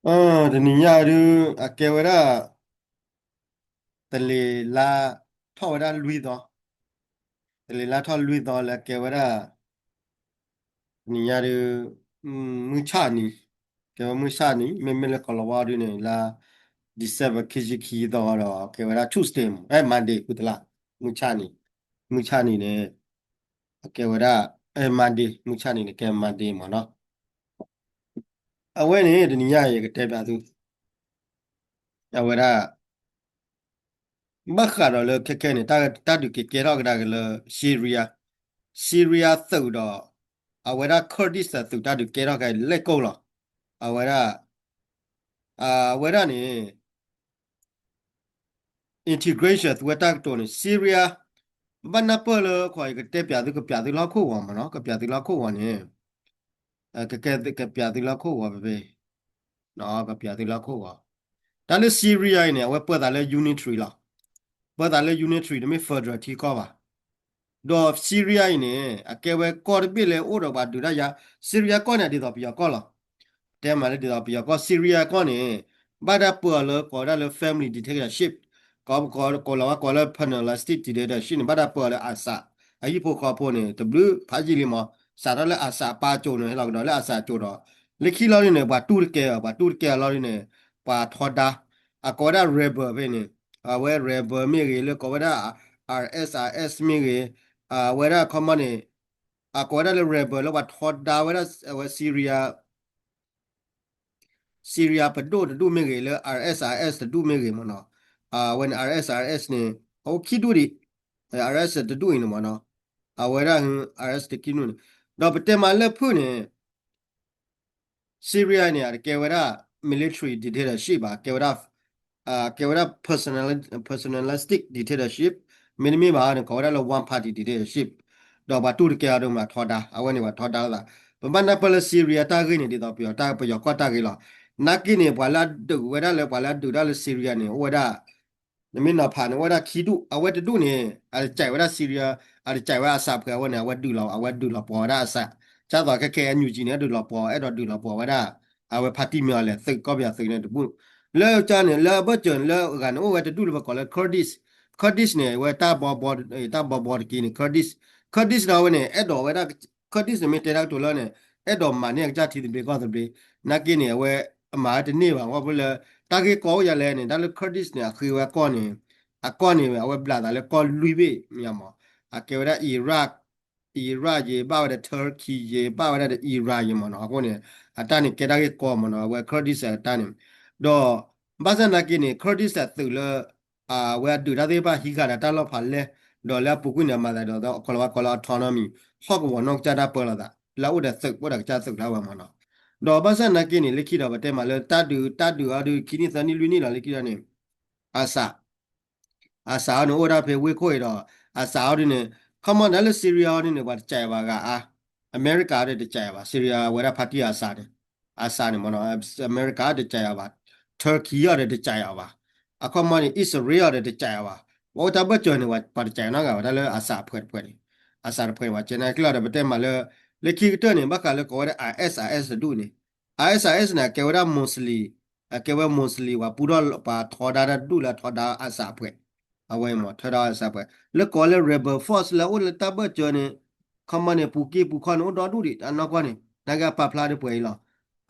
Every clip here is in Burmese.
ဒီနေ့ညရအကေဝရတလေလာထော်ရလွီတော့တလေလာထော်လွီတော့လဲကေဝရနေ့ညရမူချနီကေဝမူချနီမေလကလဝါရီနေလာဒီဇက်ခီတော့ကေဝရ Tuesday Monday ကုတလာမူချနီမူချနီနေကေဝရMonday မူချနီနေကေ Monday မနော်အဝဲနေဒီနေ့ညရကတဲ့ပြသူအဝရ မခါတော့လေခက်ခဲနေတာတူကေတော့ကဒါကလေဆီးရီးယားသုတ်တော့အဝရကော်ဒီစ်သုတ်တာတူကေတော့ကလက်ကုန်းလောအဝရအဝရနေ integration ဝတ်တက်တော့နေဆီးရီးယားဘနပလခွာကတဲ့ပြသူကပြသူလောက်ခုဝမနော်ကပြသူလောက်ခုဝနေကပြသူလောက်ခုဝပဲနော်ကပြသူလောက်ခုဝဒါလေဆီးရီးယားနေဝပတ်တာလေ unitary လားပတ်တာလေ unitary တမေ federal တီကောပါတော့ဆီးရီးယားနေအကဲဝဲကော်ရပိလေအိုတော့ပါဒူရယာဆီးရီးယားကောနေဒီတော့ပြကောလားတဲမှာလေဒီတော့ပြကောဆီးရီးယားကောနေဘာဒါပေါ်လေကောဒါလေ family dictatorship ကောလာကောလာ panelist dictatorship ဘာဒါပေါ်လေအဆာအကြီးဖို့ခေါ်ဖို့နေတဘလူဖာကြီးလီမစာရလေအဆာပါကြုံနေလောက်တော့လေအဆာကြုံတော့လက်ခီလောက်နေဘာတူကဲလောက်နေပါထော်ဒါအကောဒါ rebel ပဲနေအဝဲ rebel မြေကြီးလေကောဒါ RSRS မြေကြီးဝဲရခမနေကွာရလေ rebel လောက်ပါထော်ဒါဝဲဆီးရီးယားပဒိုတူမေကြီးလေ RSRS တူမေကြီးမနော်when RSRS နေဟိုခိဒူရီ RS တူနေမနော်ဝဲရ RS တကိနုတော့ပတေမလက်ဖုနေဆီးရီးယားနေရကေဝရ military dictatorship ပါကေဝရ personalistic dictatorship မင်းမီပါနေကောရလ one party dictatorship တော့ဘာတူကေရတော့မှာထော်တာအဝဲနေပါထော်တာလာပမနာပလဆီးရီးယားတာကိနေဒီတော့ပြောတာပြောကွာတာကိလာနာကိနေဘာလာဒူဝဲရလေဘာလာဒူဒါလဆီးရီးယားနေဝဲဒါနမင်းနာဖာနေဝဲဒါခီဒူအဝဲတူနေအဲကြိုင်ဝဲဒါဆီးရီးယားအဲကြိုင်ဝဲအဆပ်ကဝဲနေဝဲဒူလောအဝဲဒူလောပေါ်ဒါအဆပ်ချတော့ခက်ခဲအညူကြီးနေဒူလောပေါ်အဲ့တော့ဒူလောပေါ်ဝဲဒါအဝဲဖာတီမြော်လေစိတ်ကောပြစိတ်နေတူလဲချာနေလဲဘတ်ချန်လဲကန်ဝဲတူလောကောလေKurdish နေဝဲတာဘောကီနေ Kurdish တော့ဝဲနေအဲ့တော့ဝဲဒါ Kurdish နေတဲတော့တူလောနေအဲ့တော့မနေကြတီဒီဘေကောသဘေနာကိနေဝဲအမာတနေပါဝဘလတာကေကောရလဲနေဒါလ Kurdish နေခွေဝဲကောနေအကောနေဝဲဘလာဒါလဲကောလူဘေမြန်မာအကေဝဲအီရတ်ရေပါဝဲတူရကီရေပါဝဲတဲ့အီရတ်ရေမနော်အကောနေအတနေကေဒါကေကောမနော်ဝဲ Kurdish အတနေတော့ဘာစနာကိနေ Kurdish တူလဝဲဒူဒါသေးပါဟီခါတာလောဖာလဲဒေါ်လာပုကွနေမှာတော့ကောလာ autonomy ဟော့ကဝနော့ကြတာပေါ်လာလာဥဒသက်ပေါ်တာကြသက်လာဝမနော်တော့ဘာစနာကိနေလက်ခိတော့ဗတဲ့မှာလဲတတ်တူအဒူခိနိသနီလူနီလာလက်ခိရနေအစာနိုအိုဒါဖေဝေခွေတော့အစာအော်ဒီနေခမန်ဒါလဆီရီယာဒီနေဘာကြိုင်ပါကအမေရိကတဲ့ကြိုင်ပါဆီရီယာဝဲရဖာတီအစာနေမနော်အမေရိကတဲ့ကြိုင်ပါတူရကီရတဲ့ကြိုင်ပါအခမန်အစ္စရေးရတဲ့ကြိုင်ပါဝတာဘကျွန်းနေဝပါကြိုင်နော်ကဒါလဲအစာဖွဲ့ဝကျန်ကလာတဲ့ဗတဲ့မှာလဲလက်ခိတဲ့နေဘကလဲကောတဲ့ ISIS ဒူနေ ISIS နာကေဝရမွတ်စလီဝပူတော့ပါထော်ဒါဒူလာထော်ဒါအစာဖွဲ့အဝဲမထော်ဒါအစာဖွဲ့လက်ကောလဲ rebel force လဲဦးလက်တဘကျွန်းနေခမန်နေပူကီပူခွန်တော့ဒူဒီအနောက်ကနေဒါကပပလာတဲ့ပွဲလော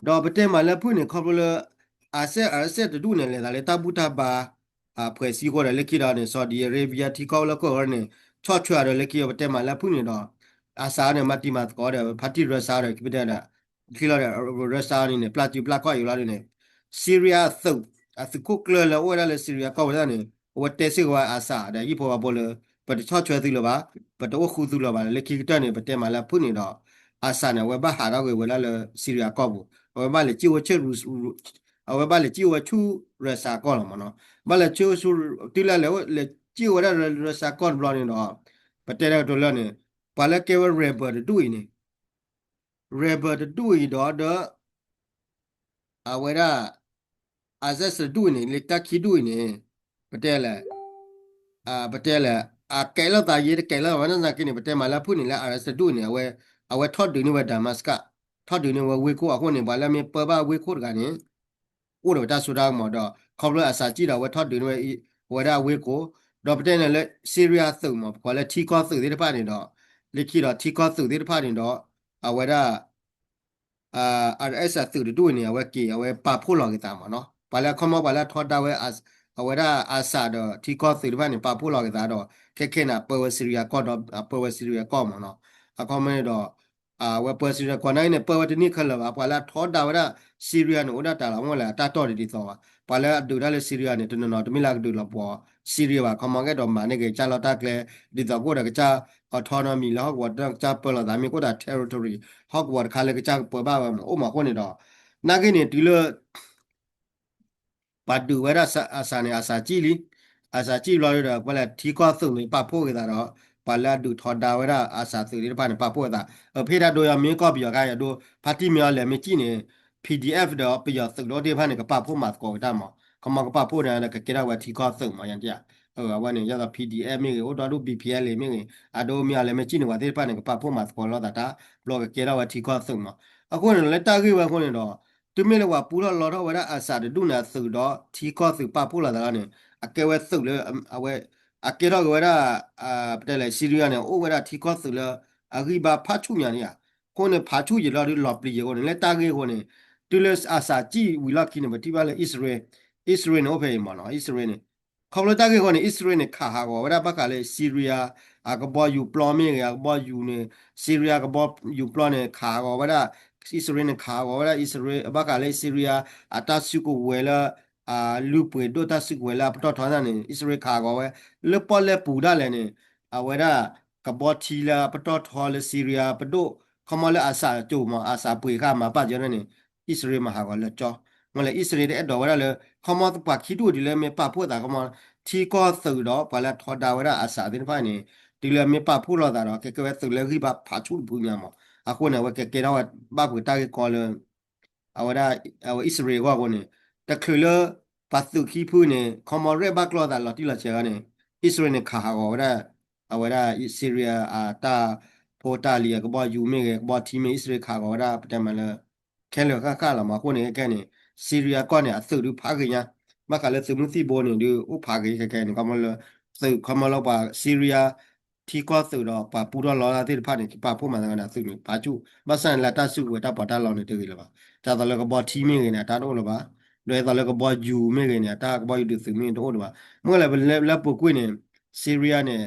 တော့ဗတဲ့မှာလဲဖွင့်နေခေါပလအဆက်ဒူနေလေဒါလေတဘူတာပါဖွဲ့စည်းခေါ်တယ်လက်ခိတာနေဆော်ဒီအာရေဗျတီကောလကောနေချော့ချွတ်ရလက်ခိဗတဲ့မှာလဲဖွင့်နေတော့အစာနဲ့မတ်တီမတ်ကောတယ်ဖတ်တီရစားတယ်ပြတဲ့ခိလာရစားနေပလတ်တီပလတ်ခွာယူလာနေဆီးရီးယားသုတ်အခုကလလဝဲလာဆီးရီးယားကောတယ်နေဝတ်တဲစီဝါအစာတဲ့ဤပေါ်ပေါ်လေပတချော့ချွတ်သီလပါပတဝခုသီလပါလက်ခိတဲ့နေဗတဲ့မှာလဲဖွင့်နေတော့အစာနဲ့ဝဲဘာဟာတော့ဝဲလာဆီးရီးယားကောဘူးဝဲဘာလေကြည့်ဝချရူဝဲဘာလေကြည့်ဝချူရစားကောလမနော်ဘာလေချူဆူတီလာလေကြည့်ဝရရစားကောဘလောနေတော့ပတဲတော့တော်လနေဘာလဲကေဝရဘတ်တူနေrebel တူရီတော့အဝရအဇက်တူနေလက်တခိတူနေပတဲလဲပတဲလဲကဲလတာရေးကဲလဝနနာကိနေပတဲမလာဖုနေလာအရစတူနေအဝထော့ဒူနေဝဒမတ်စကထော့ဒူနေဝေကိုအခုနေဘာလဲမေပဘာဝေကိုကနေ ဥတော်တာဆိုတာမော်တော့ခေါပလအစာကြည့်တော့ဝထော့တွင်ဝရဝေကိုတော့ပတဲ့နဲ့လေဆီးရီးယားသုမော်ခေါ်လေထီကောသုဒီတဖာနေတော့လက်ခီတော့ထီကောသုဒီတဖာနေတော့အဝရRS သုတို့နေဝဲကေဝဲပါဖို့လောကတာမော်နော်ဘာလဲခမောဘာလဲထော့တာဝဲအဝရအစာတော့ထီကောသုဒီတဖာနေပါဖို့လောကတာတော့ခဲနာပဝဆီရီယာကောတော့ပဝဆီရီယာကောမော်နော်အကောမဲတော့ဝပစီရကွန်နိုင်နဲ့ပဝတနိခလပါပါလာထောတာဝရဆီရီယာနိုဒါတာလာမလာတာတော့ဒီတော့ပါလာဒူဒါလေဆီရီယာနဲ့တနော်တမီလာဒူလပေါ်ဆီရီယာပါခမငဲတော့မာနေကချာလတာကလေဒီတော့ကိုရကချာ autonomy လောက်ဝတ်တော့ချာပလာဒါမီကိုတာ territory ဟောက်ဝတ်ခါလေကချာပပါဘာအိုမခွနေတော့နာကိနေဒီလပါဒူဝရအစာနေအစာကြည့်လီအစာကြည့်လို့ရတော့ဘလက်ထီကောသုနေပဖို့ကတာတော့ပါလာဒူထော်ဒါဝရအစာသုဒီပါနေပဖို့တာဖေတာတို့ရမင်းကော့ပြောကရတို့ပါတီမြော်လည်းမကြည့်နေ PDF တော့ပြရသုတော့ဒီဖာနေကပဖို့မှာကောတာမောကမကပဖို့တယ်ကကေရဝထီကောသုမယန်တရဝနေရတော့ PDF မြေကိုတော်တို့ BPL လေမြေအတို့မြလည်းမကြည့်နေပါဒီဖာနေကပဖို့မှာကောလို့တာဘလော့ကကေရဝထီကောသုမအခုလည်းလက်တာကြီးဝခုနေတော့သူမေလဝပူလောလောတော့ဝရအစာဒုနာသုတော့ထီကောသုပဖို့လာတာနေအကဲဝဲသုလေအဝဲအကေတော့ဝရပတဲလေဆီရီးယားနဲ့အိုဝရထီကောသုလေအဂိဘာဖာချုညာနေရကိုနေဖာချုရလော်လော်ပလီကိုနေလက်တာကြီးကိုနေတူလစ်အစာကြည့်ဝီလောက်ခိနေမတိပါလေဣသရေနိုဖေမနော်ဣသရေနေခေါပလတာကြီးကိုနေဣသရေနေခါဟာကိုဝရဘကလေဆီရီးယားအကဘောယူပလော်မင်းကဘောယူနေဆီရီးယားကဘောယူပလော်နေခါကိုဝရဣသရေနေခါကိုဝရဣသရေဘကလေဆီရီးယားအတဆုကိုဝဲလာလူပွေဒိုတာဆုကိုဝဲလာပတော်ထောင်းနေဣသရေခါကိုဝဲလေပေါ်လေပူဒါလည်းနေအဝရကဘောတီလာပတော်ထော်လေဆီရီးယားပဒိုခမလအစာကျုံမအစာပွေခါမှာပတ်ကြနေဣသရေမဟာကလည်းကြောငလေဣသရေတဲ့တော်ဝရလေခမတ်ပါခိတူဒီလေမေပဖို့တာခမထီကောသုတော့ဘာလာထော်တာဝရအစာဒီဖိုင်နေဒီလေမေပဖို့လာတာတော့ကဲကဲသုလေခိပါဖာချုဘူးညာမအခုနေဝကဲကဲတော့ဘပွေတာကောလေအဝရအဝဣသရေကောကိုနေတခလပတ်သူခိဖူးနေခမရဲဘကလောတာလော်တီလာချေကနေဣသရေနေခါဟာကောဝရအဝရဆီရီးယားတာပိုတာလီကဘောယူမေကဘောတီမေဣသရေခါကောဝရပတမလခဲလခါလာမကိုနေကဲနေဆီရီးယားကောနေအသုဒုဖာကညာမကလည်းသမှုတိဘောနေဒီဥဖာကေကဲနေကမလသုခမလောပါဆီရီးယားထီကောသုတော့ပါပူတော့လောလာတိဖာနေပါဖို့မှန်ကနာသုနေဘာကျုမဆန်လာတဆုဝတာပတာလောနေတေလပါတာတလကဘောတီမေနေတာတော့လပါလွယ်တော်လည်းကဘောယူမေကနေတာကဘောယူသူမင်းတို့တော့မွေးလည်းလက်ပုတ်ကွင်းနေဆီးရီးယားနဲ့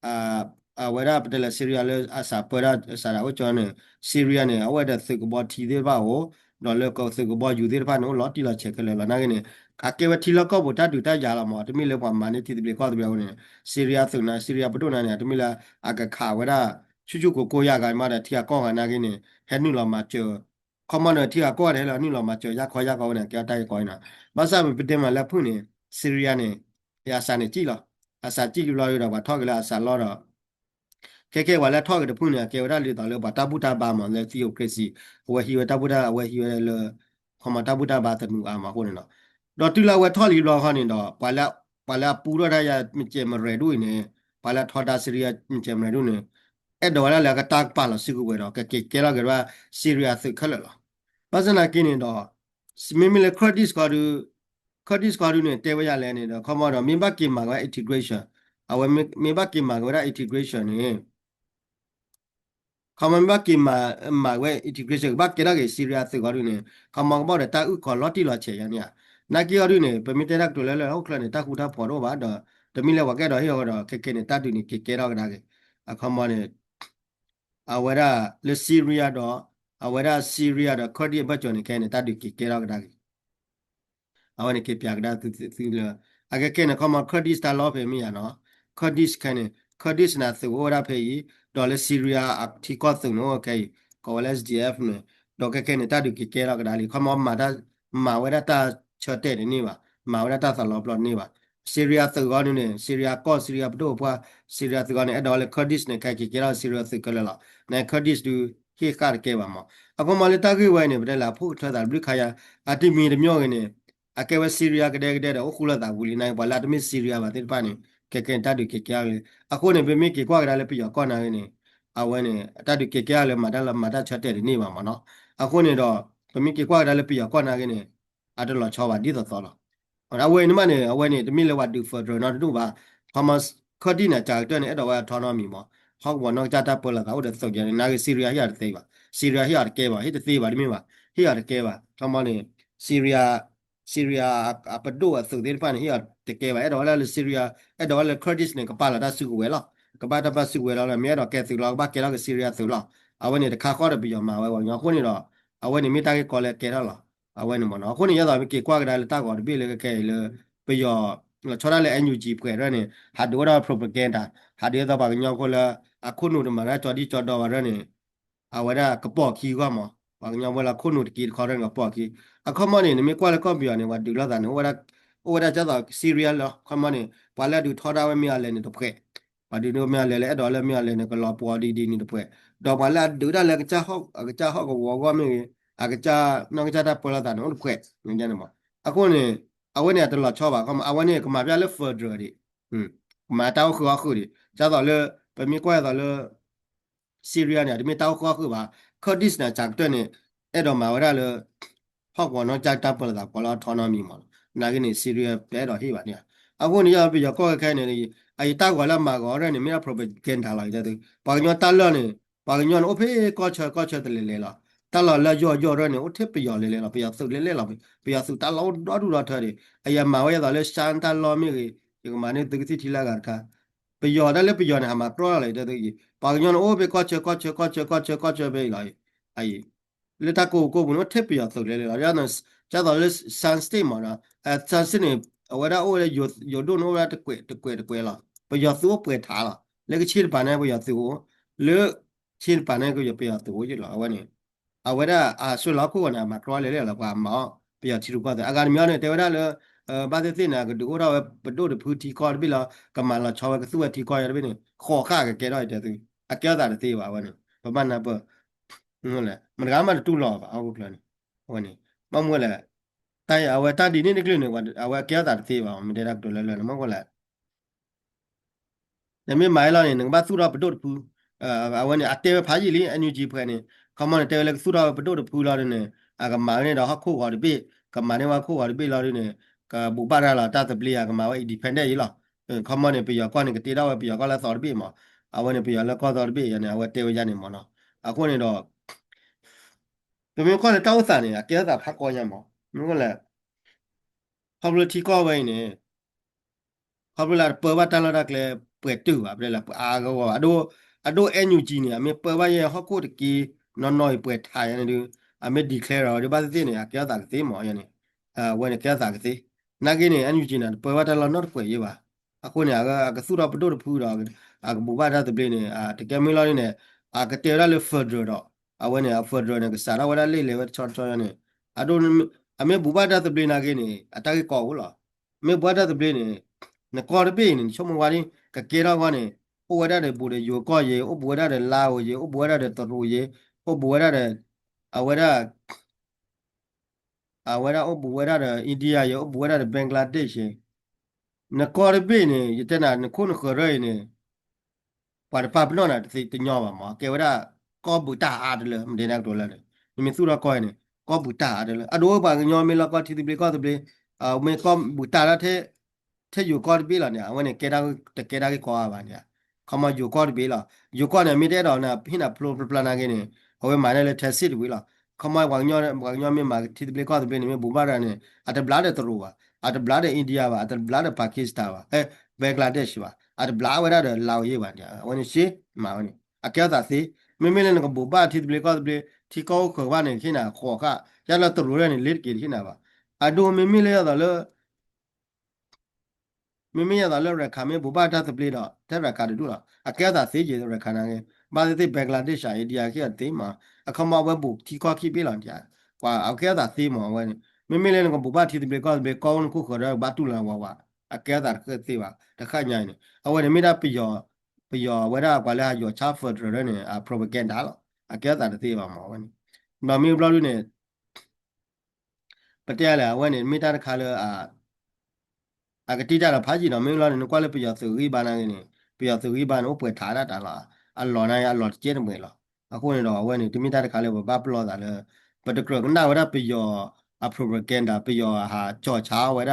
အာဝရပတလဆီးရီးယားလည်းအစာပရအစာတော့ကျော်နေဆီးရီးယားနဲ့အဝတ်တဲ့သူကဘောတီသေးပါဟောတော့လည်းကောသူကဘောယူသေးပါနော်လော်တီလာချက်ကလေးလာနာကနေခါကေဝတီလောက်ဘောတတူတရလာမောတမီလည်းပါမာနေတီတပြေကောတပြေနေဆီးရီးယားသူနာဆီးရီးယားပတုနာနေတမီလာအကခါဝရချူကိုရကမှတဲ့တီကောကနာကင်းနေဟဲနူလာမှာကျော်ခမနတီကောတယ်လာနူလာမှာကျော်ရခေါ်ရကောနေကြတိုက်ကောနေတာမဆာမပတင်မလက်ဖုန်နေဆီးရီးယားနေရဆန်နေကြည့်လားအစာကြည့်လို့ရတော့ဘာထောက်ကလေးအစာလောတော့ကဲဝါလာထောက်တဲ့ဖုန်နေကေဝရလေတော်လေဘာတပုတာပါမလဲစီယိုကရစီဝဟီဝတပုတာဝဟီဝလေခမတပုတာဘာတမှုအာမဟုတ်နေတော့တူလာဝထော်လီလောခနေတော့ဘာလာပူရရမကျမရဲတို့နေဘာလာထော်တာဆီရီးယားမကျမရဲတို့နေအဲ့တော့လာကတက်ပါလို့စီကူဝဲတော့ကဲလာကရဆီးရီးယားသိခလလောဘာစနာကင်းနေတော့မိမိလေခရဒစ်ကာဒူနဲ့တဲဝရလဲနေတော့ခမတော့မင်းဘကင်မှာက integration အဝဲမင်းဘကင်မှာက integration နေခမန်ဘကင်မှာဝဲ integration ဘကရကဆီးရီးယားသိကာဒူနဲ့ခမန်ဘောတဲ့တာဥခေါ်လော်တီလော်ချေရနေနာကီယာဒူနဲ့ပမီတဲရက်တူလဲလဲဟုတ်ကလနဲ့တခုတာဖော်တော့ပါတော့တမီလဲဝကဲတော့ဟေတော့ကဲနဲ့တတူနေကဲတော့ကဒါကအခမနဲ့အဝရလက်ဆီးရီးယားတော့အဝရဆီးရီးယားတော့ခေါ်ဒီဘတ်ကျော်နေကဲနဲ့တတူကဲတော့ကဒါအဝနေကပြကဒါသူလအကဲကဲနကမခဒစ်တာလောဖေမီယာနော်ခဒစ်ခနဲ့ခဒစ်နာသူဝရဖေးဒေါ်လာဆီးရီးယားအတီကောသူနော်ကဲကောလက်ဒီအက်ဖ်နဲ့ဒေါ်ကဲနဲ့တတူကဲတော့ကဒါလီခမမာဝရတာချတ်တဲ့နေပါမာဝရတာသလောပလော့နေပါဆီးရီးယားသူကောနေဆီးရီးယားကောဆီးရီးယားဘတို့ဖွာဆီးရီးယားသူကောနေအဲ့ဒေါ်လာခဒစ်နဲ့ကဲတော့ဆီးရီးယားသူကလလာနဲ့ခဒစ်ဒူခေကာကဲပါမအခုမလေးတကိဝိုင်းနေပြတဲ့လာဖို့ထွက်တာဘရိခါယာအတိမီတမျိုးကနေအကဲဝဆီးရီးယားကတဲ့တော့ခုလာတာဝူလီနိုင်ဘာလာတမီဆီးရီးယားပါတဲ့ပါနေကဲတတ်ကဲလေအခုနေပြမိကကွာကလည်းပြရကောနာနေအဝဲနေတတ်ကဲလေမတာချက်တဲ့နေပါမနော်အခုနေတော့ပြမိကကွာကလည်းပြရကောနာကနေ ada lo chawa di to lo awe ni mane awe ni demi le wa du federal na du ba thomas khodi na cha to ne edo wa autonomy mo hok wa no cha ta pola ka de so ya na syria ya de ba syria ya de ke ba he de ba demi ba he ya de ke ba thomas ni syria syria apa do so de pa ni ya de ke ba edo la syria edo la kurdish ne ka pa la da su we lo ka ba da ba su we lo la me do ke su lo ba ke lo ke syria su lo awe ni de ka kho de bi yo ma we wa nya ko ni do awe ni mi ta ke ko le ke loအဝဲနေမနော်ခုနေရတာကေကွာကလေးတာကောဘေးလေကဲလေပယောချောရလေအန်ယူဂျီပွဲရနေဟာဒိုရာပရိုပဂန်ဒါဟာဒီတော့ဘာညောကိုလာအခုနုမရချော်ဒီချော်တော့ရနေအဝဲကပေါ့ခီကမဘာညောဝလာခုနုတကီခေါ်ရငကပေါ့ခီအခမနေနေကွာလေကောပြောနေဝဒူလာတာနေဝရကြတော့စီရီယယ်လောခမနေဘာလာဒူထော်တာဝဲမြလဲနေတော့ဖဲဘာဒီနိုမြလဲလေအဲ့တော့လဲမြလဲနေကလောပေါ်ဒီနေတော့ဖဲတော့ဘာလာဒူဒါလဲကချဟောက်ကချဟောက်ကဝေါ်ကမေကကြနောကကြတာပေါ်လာတာနော်ဖွဲ့ငင်းကြတယ်မအခုနေအဝဲနေတော့ချောပါကမအဝဲနေကမပြလဲဖာဒရဒီမာတောက်ခွာခုဒီကြတော့လေပမီကွဲတော့လေဆီးရီးယားနေဒီမတောက်ခွာခုပါခေါ်ဒစ်နာဂျက်တဲ့နေအဲ့တော့မှာဝရလေဟောက်ပေါ်နော်ဂျက်တာပေါ်လာပေါ်လာထော်နာမီမနာကနေဆီးရီးယားပဲတော့ဟိပါနေအခုနေရပြီကောက်ခဲနေနေအဲ့တောက်ကလာမှာကောရနေမရပရိုပဂန်ဒါလိုက်တဲ့ဘာညောတလနေဘာညောအိုဖေးကောချတယ်လေလားတလာလာကြောရနေဦးထပရလေပရစုလေလာပရစုတလာတော့ဒူရထားတယ်အယမဝဲတော့လေစန်တလောမီဒီကမနေတကတိထီလာကခါပရတယ်လေပရနေမှာပရောလိုက်တဲ့ပါညောအိုဘေကောချဘေးလိုက်အေးလေတကိုဘုံထပရစုလေလာရနစကျတော့လေစန်စတေမနာဆန်စနေဝရအိုလေယိုဒိုနိုရတကွဲလာပရစုပွဲထားလာလေကချီပန်နေပရစုလေချီပန်နေကိုရပရစုရလာဝနေအဝရဆွလောက်ကိုနာမှာတော်လေလေလောက်ပါမောပြချီရပါတယ်အကာမြောင်းနေတေဝရလေဘာတဲ့တင်နာကဒူရောဘဒိုဖူတီကော်ဘီလာကမလာချောကသူဝတီကော်ရဘင်းခေါ်ခကကဲတော့တဲ့သူအကျတာတေးပါဝနေဘမနာပဟုတ်လေမကမတူလောပါအခုကလည်းဟိုနေမမွေးလေတိုင်အဝတဒီနေနေကလေးနေကအဝကျတာတေးပါမတဲ့တော့လည်းမဟုတ်လားနမေမိုင်လာနေငါသူရဘဒိုဖူအဝနေအတေဖာကြီးလီအန်ယူဂျီဖွဲနေခမန်တဲလေသူရဘဒိုဖူလာနေအကမာနေတော့ခုခေါ်ပြီးကမာနေဝခုခေါ်ပြီးလာနေကဘူပါရလာတတ်ပလီယာကမာဝဒီဖန်တဲ့ရီလာခမန်နေပြရကွာနေကတေတော့ပြရကွာလာစော်ပြီးမှာအဝနေပြရလက်ကောစော်ပြီးရနေအဝတဲရနေမနော်အခုနေတော့တမင်ခေါ်နေတောက်ဆန်နေတာကဲတာဖတ်ကောရမှာမင်းကလည်းဖဘလတီကောဝိုင်းနေဖဘလာပေါ်ဝတ်တလာကလည်းပွေတူပါပြလဲအာကောအဒိုအန်ယူဂျီနေအမေပေါ်ဝတ်ရဟခုတကီနော်ပွေထိုင်နေအမေဒီကလဲရောဒီပါသိနေကဲတာသိမော်ရနေဝဲနေကဲတာသိနာကင်းနေအန်ယူဂျီနေပေါ်ဝတ်တလာနော်ပွေရပါအခုနေကဆူရပဒိုဖူတော့ဘူဘာတာတပလနေတကယ်မီလာနေကတေရလေဖဒရတော့အဝဲနေဖဒရနေကစားရဝရလေးလေဝချောချောရနေအဒိုအမေဘူဘာတာတပလနာကင်းနေအတကကောဘူးလားမေဘူဘာတာတပလနေနကောရပေးနေချုံမဝါရင်ကကေရောကနေဥဝရတဲ့ဘူတဲ့ယောကောရေဥပဝရတဲ့လာဝရေဥပဝရတဲ့တရူရေဥပဝရတဲ့အဝရဥပဝရတဲ့အိန္ဒိယရေဥပဝရတဲ့ဘင်္ဂလားဒေ့ရှ်နကောရပေးနေယတနာနခုနခရနေပါပပလောနာတညောပါမကေဝရကောဘူတာအားတယ်မတဲ့တော့လဲမြင်စုရကောနေကောဘူတာအားတယ်အဒိုဘာညောမေလကောတီတိပလကောတပလမေကောဘူတာရတဲ့ယူကောပြီးလာเนี่ยวันนี้เกดาก็ว่าบาเนี่ยคำว่าอยู่ก็ပြီးလာอยู่ก็เนี่ยมีได้တော့นะဖိနာပလနာကင်းနေဟိုမှာလည်းတက်စစ်ပြီးလာคำว่าဝါညောမြမှာတီပလကောပြီးနေဘူဘာရနေအတဘလာတဲ့တူပါအတဘလာတဲ့အိန္ဒိယပါအတဘလာတဲ့ပါကစ္စတန်ပါဘင်္ဂလားဒေ့ရှ်ပါအတဘလာဝရတဲ့လာရေးပါเนี่ยวันนี้ရှေ့မှာวันนี้အကဲတာစီမလည်းကဘူဘာတီပလကောပြီးတီကောခေါ်ပါနေခိနာခေါ်ကရလာတူရနေလက်ကြီးခိနာပါအဒိုမလည်းရတော့မိရတာလည်းရခါမင်းဘူပါတာစပလီတော့တဲ့ရခါတူလားအကဲတာစေးကြီးရခါနာငယ်ဘာသိဘင်္ဂလားဒေ့ရှ်အိန္ဒိယခေတ်တေးမှာအခမဝဲဘူတီကောခိပေးလာကြကွာအကဲတာသေးမောဝဲမိလည်းကဘူပါတီတေကောဘေကောင်းခုခေါ်ရဘာတူလာဝါအကဲတာခေတ်သေးပါတခါညိုင်းနေအဝဲမိတာပျော်ဝဲတာကွာလာယောချာဖတ်ရနေပရိုပဂန်ဒါလို့အကဲတာသေးပါမောဝဲမမီဘလော်လူနေပတဲလာဝဲနေမိတာတခါလဲကတိတာဖာကြီးတော့မင်းလာနေကွာလေပြရသူရိဘာနာနေပြရသူရိဘာနိုပွဲထားတာလားအလော်နိုင်အလော်ကျဲတယ်မလားအခုနေတော့ဝဲနေတမိတာတခါလေဘာပလောတာလေဘတ်ကရကနာဝရပြရ a propaganda ပယောဟာကြောချာဝရ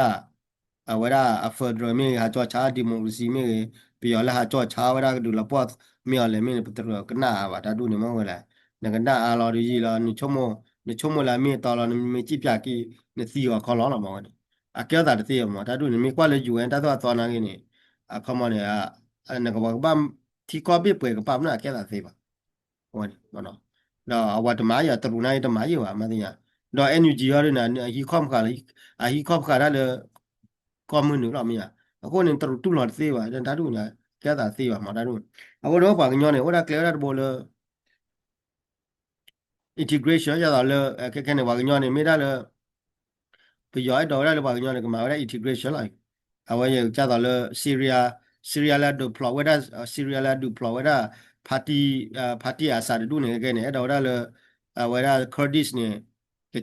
ဝရအဖဒရမီဟာကြောချာဒီမိုကရေစီမီပယောလာဟာကြောချာဝရဒူလပတ်မြော်လေမီပတရကနာပါဒါဒူနေမဝလာနကနာအာလော်ဒီလာni chomo la mi to la mi chi pya ki ni si wa kho lo la ma wa a kya da de ma da du ni mi kwa le ju en da to na ki ni a kho ma ne a na ka ba ti ko bi pwe ka pa na kya da se ba wa ni no no wa de ma ya tru na de ma yi wa ma de ya do NUG ရတဲ့နာဟီခေါမ်ခါလေဟီခေါမ်ခါရလေကောမွန်နူလာမီယာအခုနေတရတူလာသေးပါဒါတူညာကျတာသေးပါမှာဒါတူအခုတော့ပါကညောနေဟိုဒါကလရတ်ဘောလ integration ရတာလေခက်ခဲနေပါကညောနေမိတာလေပြရောတော့လည်းပါကညောနေကမှာရ integration လိုက်အဝဲကျတာလေ Syria လာဒူဖလောဝဒါ Syria လာဒူဖလောဝဒါ party အစားတူနေခဲ့နေတော့လည်းဝဲဒါ Kurdish နေ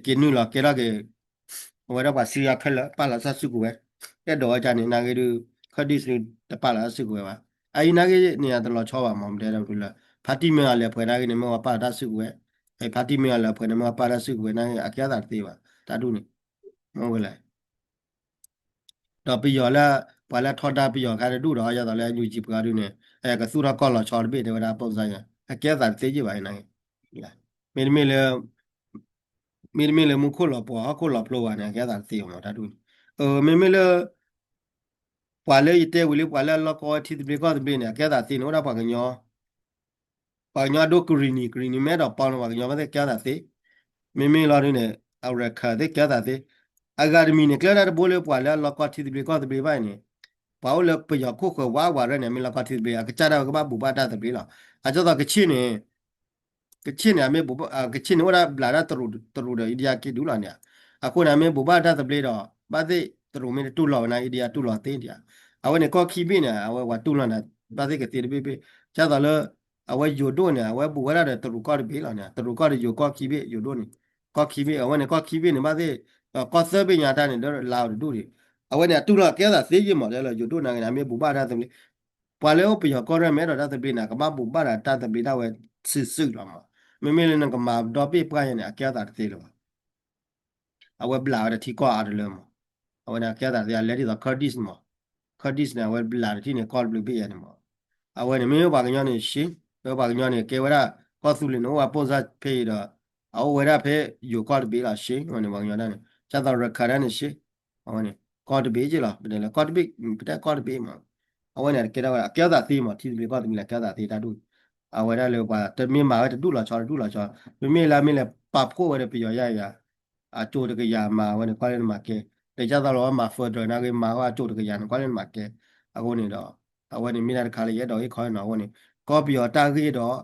ကနူလာကဲရကဝဲဒါပါ Syria ခက်လာပါလာစစုကိုပဲတဲ့တော့ကြနေနာကေတူ Kurdish တပါလာစုကိုပဲအိနာကေနေရတော့ချောပါမှာမတဲ့တော့လား party မြာလည်းဖွယ်နာကေနေမှာပါတာစုကိုပဲဖာတီမီယာလာဖွယ်နမပါရစုကွေနိုင်အကျတာသေးပါတာတူနေမဟုတ်လားတော့ပြီးရောလာပါလာထော်တာပြီးရောခါတူတော့ရတော့လဲညူကြည့်ပကားတူနေကဆူရကောလာချော်ပိတေဝဒါပုံစံရအကျတာသေးကြပါနိုင်မီမီလေမခုလောပေါ်အခုလောပလောဝနာကျတာသေးအောင်တာတူမီလေပွာလေရတဲ့ဝီလေပွာလာလောကောတီဒီဘကောဒီဘနေကျတာသေးနော်တော့ပါကညောဒိုကရီနီမဲတော့ပေါင်းတော့ပါကညောမတဲ့ကျတာသေးမီလာရင်းနဲ့အရခါတဲ့ကျတာသေးအဂါဒမီနဲ့ကလာတဲ့ဘိုးလေးပွာလာလောကတီဒီဘကောဒီဘပိုင်းနေဘာလို့ပရခုခဝါဝါရနဲ့မီလောကတီဒီဘကကြတော့ကဘာဘူပါတာတပြီလားအကြောတော့ကချင်းနေအမေဘူကချင်းဝရဘလာရတရူဒအိဒီယာကီဒူလာနေအခုနာမေဘူပါတာတပြီတော့ဘာသိတရူမင်းတူလောနာအိဒီယာတူလောသေးတယ်အဝနေကောခီဘိနေအဝဝတူလောနာဘာသိကတိဘိကြတော့လေအဝယိုဒိုနေအဝဘူဝရတဲ့တရူကောဒီဘီလာနေတရူကောဒီယိုကောခီဘိယိုဒိုနေကောခီဘိအဝနေကောခီဘိနေဘာသိကောသဘိညာတာနေတော့လာဒူရီအဝနေတူလောကဲတာသေးကြီးမော်လဲယိုဒိုနာကနေအမေဘူပါတာတပြီပွာလဲပယောကောရမဲတော့တပြီနာကမဘူပါတာတပြီတော့ဝဲစစ်လောမှာမင်းလည်းကမှာတော့ပြပရနေအကျတာသေးလို့အဝဘလာရတီကောအားလည်းမအဝနာကျတာလည်းဒီတော့ Kurdish နဲ့ဝဘလာတီနဲ့ call ပြရနေမှာအဝနေမင်းဘာကညနေရှင်းတော့ဘာကညနေကေဝရကောသူလင်းတော့ပေါ်စားဖေးတော့အဝရဖေးယူကောပေးလာရှင်းဟိုနေဘာကညနေကျတော့ရခရနေရှင်းဟိုနေကောပေးကြလားဘယ်လဲကောပေးပြတဲ့ကောပေးမှာအဝနေကေတော့အကျတာသေးမှာတီးပြီးကောသမီးလည်းကျတာသေးတာတို့အဝရလည်းပါတမင်းမှာတူလာချောမင်းလည်းပဖို့ဝရပြရရအချိုတကရမှာဝနေခွာရမှာကဲတကြတော့မှာဖော်ဒနာကမှာအချိုတကရခွာရမှာကဲအခုနေတော့အဝနေမိနာတခါလေရတော့ခေါ်နော်ဝနေကောပြတာကြီးတော့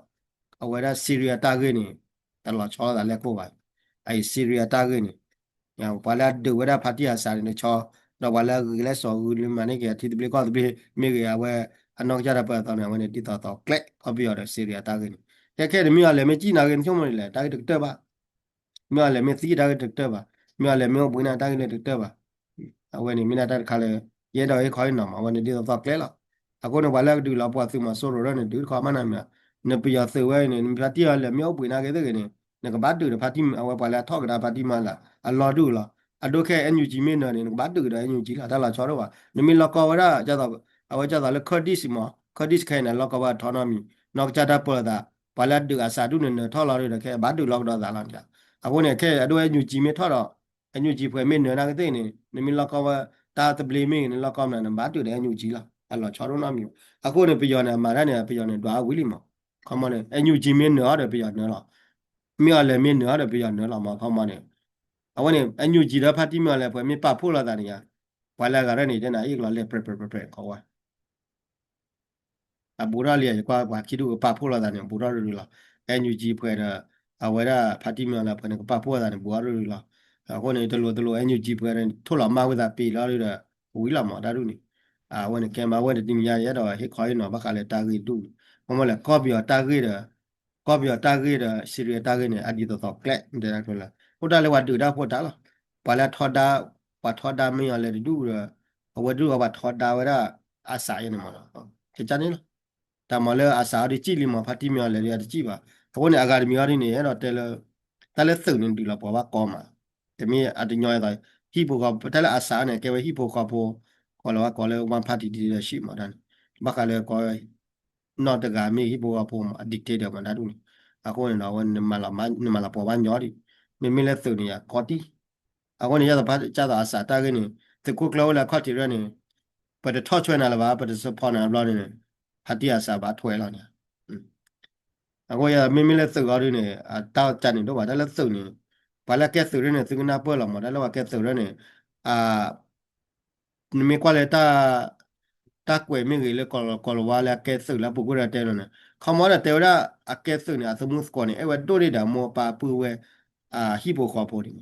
အဝရဆီရီယာတာကြီးနေတလောချောတာလက်ကိုပါအဲဆီရီယာတာကြီးနေညာဘာလာဒဝရဖတ်တီယာစာနေချောတော့ဘာလာကလေးစောဦးလမနေကတီတပလကောတပိမိကရဝဲအနောက်ကြရပတ်တော့နေဝနေတီတော့ကလက်ကောပြရတဲ့ဆီရီယာတာကြီးနေကဲမိရလည်းမကြည့်နာခင်ချုံမလဲတာကြီးတက်ပါမြော်လည်းမသိတာတက်ပါမြော်လည်းမြော်ပွင့်တာတိုင်းလည်းတက်ပါအဝဲနေမိနာတခါလေရဲတော်ရေးခေါ်နော်အဝဲနေဒီတော့ကလဲလားအခုတော့ဘာလဲတူလာပွားသူမဆိုးရနေတူခေါ်မနာမြနေပြရသေဝဲနေပြတိရလည်းမြော်ပွင့်နာခဲ့တဲ့ကနေငကဘာတူဖာတိအဝဲပါလာထောက်ကတာဖာတိမလာအလော်တူလားအဒိုခဲအန်ယူဂျီမင်းနော်နေဘာတူတယ်အန်ယူဂျီလာဒါလာချောတော့ပါနမီလောကောဝရကြတော့အဝဲကြတော့လေခော်ဒီစီမခော်ဒီစခိုင်နလောကဝထော်နမီနောက်ကြတာပေါ်တာဘာလာတူအစာတူနေထော်လာရတဲ့ခဲဘာတူလောက်တော့သာလာကြအခုနေခဲအတော့အညူကြီးမထော်တော့အညူကြီးဖွဲမင်းနနာကတဲ့နေနမီလောကဝတာတပလီမင်းလောကမနဘာတူတဲ့အညူကြီးလားအဲ့လောချောတော့နမီအခုနေပြောနေမှာရနေပြောနေတော့ဝီလီမခမနေအညူကြီးမင်းနော်တယ်ပြောနေလားမြေလည်းမင်းနော်တယ်ပြောနေလားမခမနေအခုနေအညူကြီးတော့ဖတ်တိမလည်းဖွဲမင်းပဖို့လာတာနေရဘာလာကရနေတဲ့နာဧကလည်းပခေါ်ဝါအဘူရာလီကွာဘာခိဒူပဖို့လာတာနေဘူရာရူလာအညူကြီးဖွဲတာအဝရဖာတိမလာဖနကပဖို့တာနေဘူရာရူလာအခုနေတလို့အညူကြီးဖွဲတယ်ထို့လာမဝဒပေလာရတာဝီလာမဒါရူနေဝနေကင်မဝဒတင်ရရတော့ဟေခေါ်ရနော်ဘခလည်းတာဂီတူမလဲကော့ပြတာဂီတာစီရီတာဂီနေအဒီတော့ကလက်တဲ့ကလာဟိုတာလေဝတူတာဖို့တာလားပါလာထော်တာပါထော်တာမင်းရလေတူဝဒူကပါထော်တာဝရအစာရနေမလားချချနေလားတမလဲအစာရီကြည့်လီမဖတ်တိမြလေရကြည့်ပါဘုန်းနေအကာဒမီရနေရတော့တယ်လဲစုံနေတူလာပေါ်ပါကောမှာ แต่มีอาจจะย่อยต่อยฮิปโปกับแต่ละอาสาเนี่ยแกว่าฮิปโปกับโพก็เลยว่าก็เลยวันพาร์ตี้ดีเลยชิมาดันบักอะไรก็นอกจากการมีฮิปโปกับโพมาดิกเตอร์มาได้ดูนี่ako ne na wan ne mala po ban yori me me le tu ni ya koti ako ne ya da ba cha da asa ta ge ni te ku klo la khoti re ni pa de tho chwe na la ba pa de so pho na lo ni ha ti asa ba thwe la ni ako ya me me le tu ga ri ni a ta cha ni do ba da le tu ni ba la ke tu re ni tu na po la ma da la wa ke tu re ni a ni me kwa le ta kwe mi ngi le ko wa la ke tu la bu ku ra te no na kho mo da te ra a ke tu ni a su mu ko ni e wa do ri da mo pa pu we hi bo kho po ni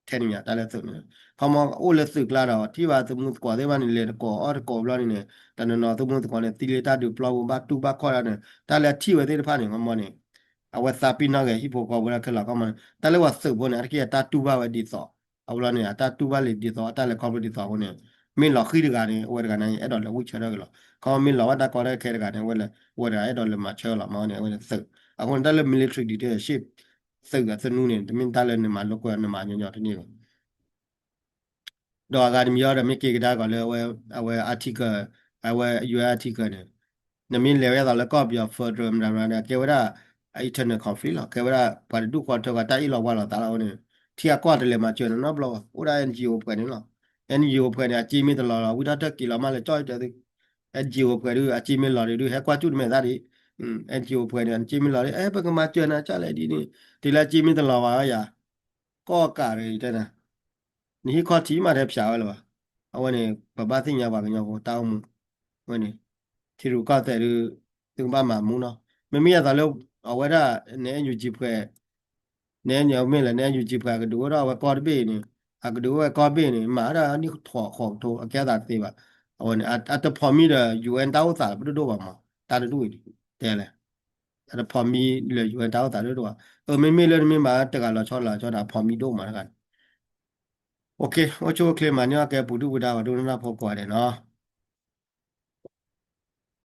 te ni ya ta le tu ni kho mo o le tu kla da ti ba su mu ko de ba ni le ko or ko bla ni ne ta no no su mu ko ne ti le ta du plo ba tu ba kho ra ne ta le ti we de pha ni mo ni a wa sa pi na ge hi bo ko bla ke la ko ma ta le wa su bo ne a ki ta tu ba we di so a bla ni ta tu ba le di so ta le ko di so ko ne မင်းလောက်ခိတကနေဝရကနေအဲ့တော့လည်းဝချရကလောခေါမင်းလောက်တာကောတဲ့ခဲတကနေဝရဝရအဲ့တော့လည်းမချောလာမောင်းနေဝရစက်အခုတက်လည်း military detail ship စက်ကစနူးနေတမင်းတက်လည်းနေမှာလောက်ကွနေမှာညညတနေ့တော့တော့အကာဒမီရတဲ့မိကေကဒါကလည်းအဝဲ article အဝဲ UR article နဲ့နမင်းလေရတော့လည်း copy of federal မရတဲ့ကေဝရ internal conflict လောက်ကေဝရပါဒုခွာတော့ကတိုက်လောက်ဝါလောက်တာလောက်နေထီကွာတယ်လည်းမကျွန်းနော်ဘလောဥရာ NGO ပဲနေနော် NGO ဖွဲ့နေအကြီးမင်းတလော်ဝိဒါတက်ကီလာမလဲကြောက်တဲ့ NGO ဖွဲ့ရအကြီးမင်းလော်တွေဟဲကွာကျွတ်မဲ့သားဒီNGO ဖွဲ့နေအကြီးမင်းလော်တွေဘကမှကျွန်းနာချလိုက်ဒီလာကြီးမင်းတလော်ပါရကောကာရတဲ့နာนี่ข้อที่มาได้ဖြာရလားအဝနေဘဘသိညာပါကညောကိုတောင်းမှုဝနေထီရူကတဲ့သူဘာမှမူနော်မမီရတာလို့အဝရနဲညူကြည့်ဖွဲ့နဲညောမင်းလည်းနဲညူကြည့်ဖွဲ့ကဒူတော့ဝကော်ဘေးနေအကဒူဝကော်ဘေးနေမာရာနိထော်ခေါတိုအကဲတာသေးပါအဝနေအတဖော်မီတဲ့ UN တောက်တာဘယ်လိုပါမှာတာတူတဲလေအတဖော်မီလေ UN တောက်တာလို့တော့မမီလည်းမင်းမာတကလာချောလာချောတာဖော်မီတော့မှာကโอเคโอโชเคลมาเนี่ยแกปุถุบุดาวดูนาพอกว่าเด้เนาะ